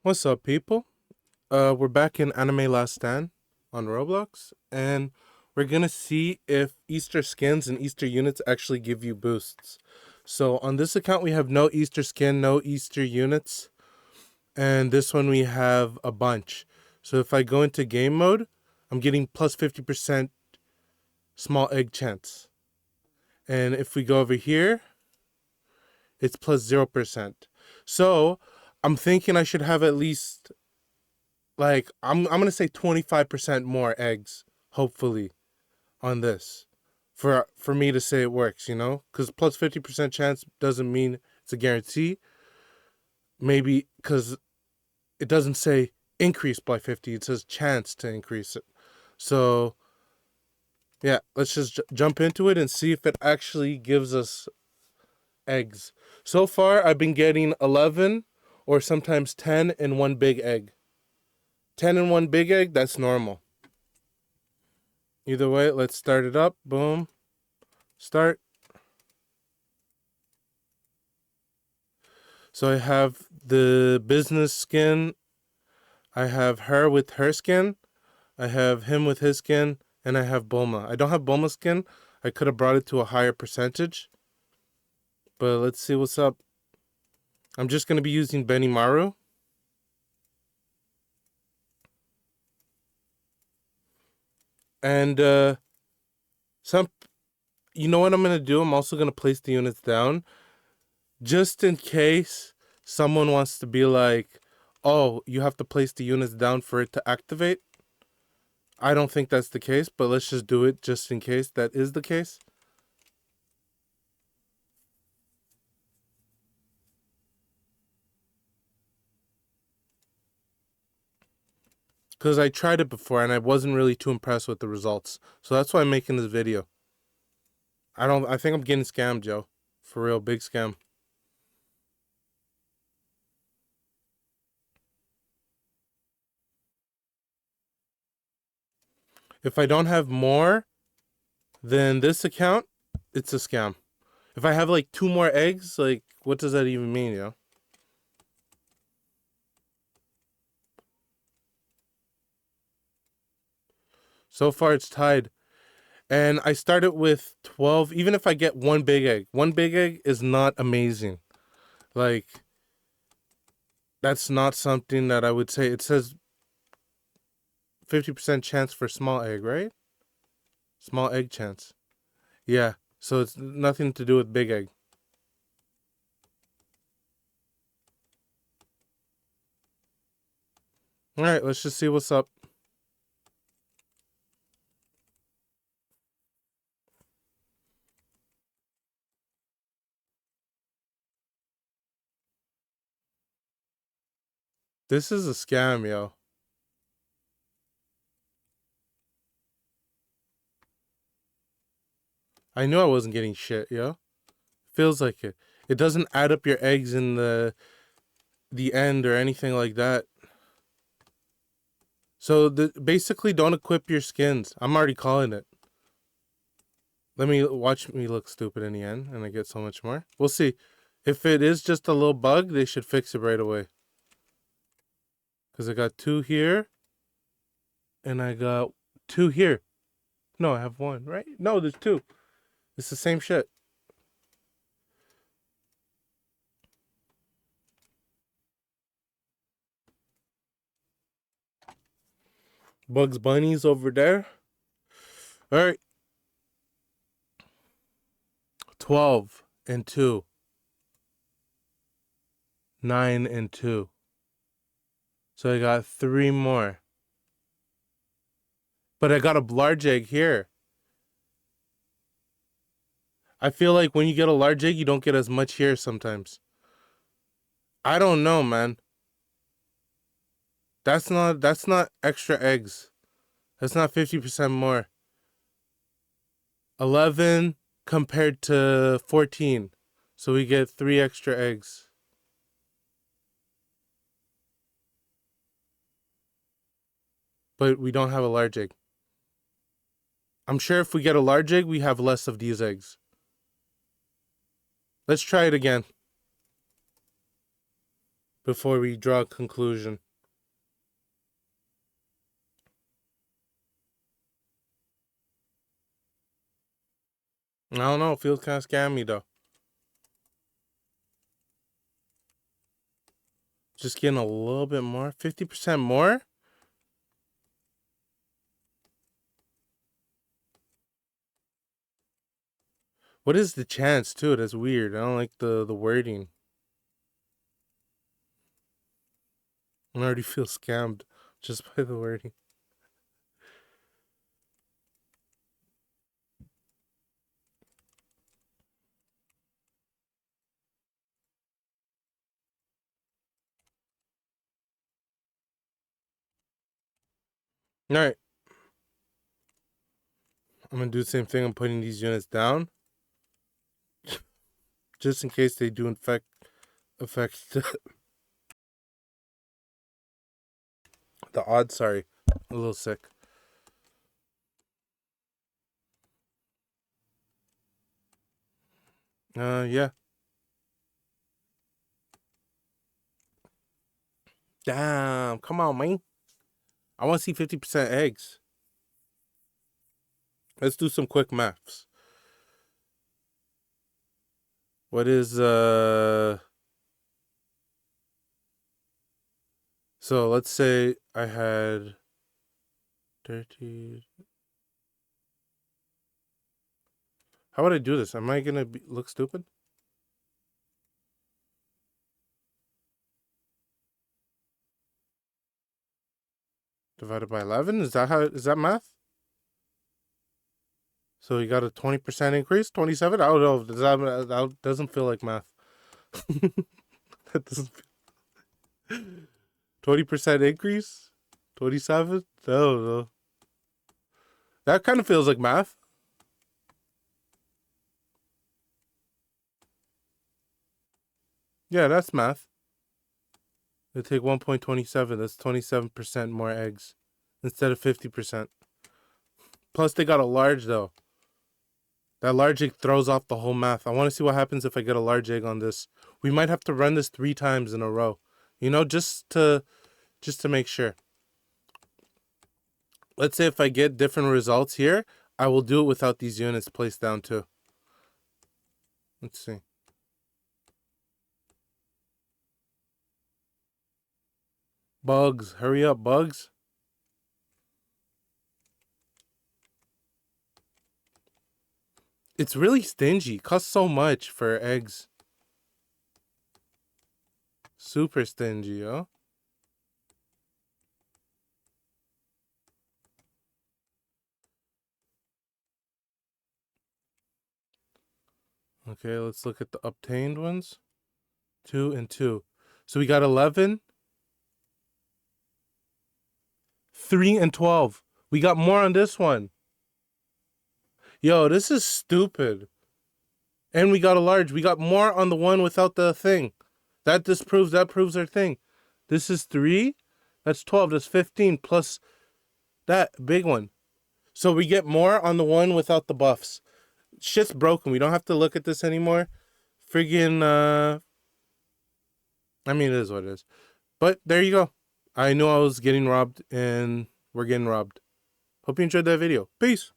What's up, people? We're back in Anime Last Stand on Roblox, and we're gonna see if Easter skins and Easter units actually give you boosts. So on this account, we have no Easter skin, no Easter units, and this one we have a bunch. So if I go into game mode, I'm getting plus 50% small egg chance. And if we go over here, it's plus 0%. So I'm thinking I should have at least like I'm gonna say 25% more eggs, hopefully, on this, for me to say it works, because plus 50% chance doesn't mean it's a guarantee. Maybe because it doesn't say increase by 50, it says chance to increase it. So yeah, let's just jump into it and see if it actually gives us eggs. So far, I've been getting 11 or sometimes 10 in one big egg. 10 in one big egg, that's normal. Either way, let's start it up. Boom. Start. So I have the business skin. I have her with her skin. I have him with his skin. And I have Bulma. I don't have Bulma skin. I could have brought it to a higher percentage. But let's see what's up. I'm just going to be using Benimaru. And you know what I'm going to do? I'm also going to place the units down. Just in case someone wants to be like, oh, you have to place the units down for it to activate. I don't think that's the case, but let's just do it just in case that is the case. Because I tried it before and I wasn't really too impressed with the results. So that's why I'm making this video. I think I'm getting scammed, Joe. For real, big scam. If I don't have more than this account, it's a scam. If I have like 2 more eggs, like what does that even mean, yo? So far it's tied. And I started with 12. Even if I get one big egg is not amazing. Like, that's not something that I would say. It says 50% chance for small egg, right? Small egg chance. Yeah, so it's nothing to do with big egg. All right, let's just see what's up. This is a scam, yo. I knew I wasn't getting shit, yo. Feels like it. It doesn't add up your eggs in the end or anything like that. So basically, don't equip your skins. I'm already calling it. Let me watch me look stupid in the end, and I get so much more. We'll see. If it is just a little bug, they should fix it right away. Because I got 2 here, and I got 2 here. No, I have 1, right? No, there's 2. It's the same shit. Bugs Bunny's over there. All right. 12 and 2. 9 and 2. So I got 3 more. But I got a large egg here. I feel like when you get a large egg, you don't get as much here sometimes. I don't know, man. That's not extra eggs. That's not 50% more. 11 compared to 14. So we get 3 extra eggs. But we don't have a large egg. I'm sure if we get a large egg, we have less of these eggs. Let's try it again. before we draw a conclusion. I don't know. It feels kind of scammy though. Just getting a little bit more. 50% more? What is the chance too? That's weird. I don't like the wording. I already feel scammed just by the wording. Alright. I'm gonna do the same thing. I'm putting these units down. Just in case they do affect the odds. Sorry. A little sick. Yeah. Damn. Come on, man. I want to see 50% eggs. Let's do some quick maths. What is so let's say I had 30. How would I do this? Am I gonna look stupid? Divided by 11? Is that math? So you got a 20% increase? 27? I don't know. That doesn't feel like math. That doesn't feel... 20% increase? 27? I don't know. That kind of feels like math. Yeah, that's math. They take 1.27. That's 27% more eggs instead of 50%. Plus, they got a large, though. That large egg throws off the whole math. I want to see what happens if I get a large egg on this. We might have to run this 3 times in a row. You know, just to make sure. Let's say if I get different results here, I will do it without these units placed down too. Let's see. Bugs, hurry up, bugs. It's really stingy. It costs so much for eggs. Super stingy, yo. Okay, let's look at the obtained ones. 2 and 2. So we got 11, 3 and 12. We got more on this one. Yo, this is stupid. And we got a large. We got more on the one without the thing. That proves our thing. This is 3. That's 12. That's 15 plus that big one. So we get more on the one without the buffs. Shit's broken. We don't have to look at this anymore. Friggin', I mean, it is what it is. But there you go. I knew I was getting robbed, and we're getting robbed. Hope you enjoyed that video. Peace.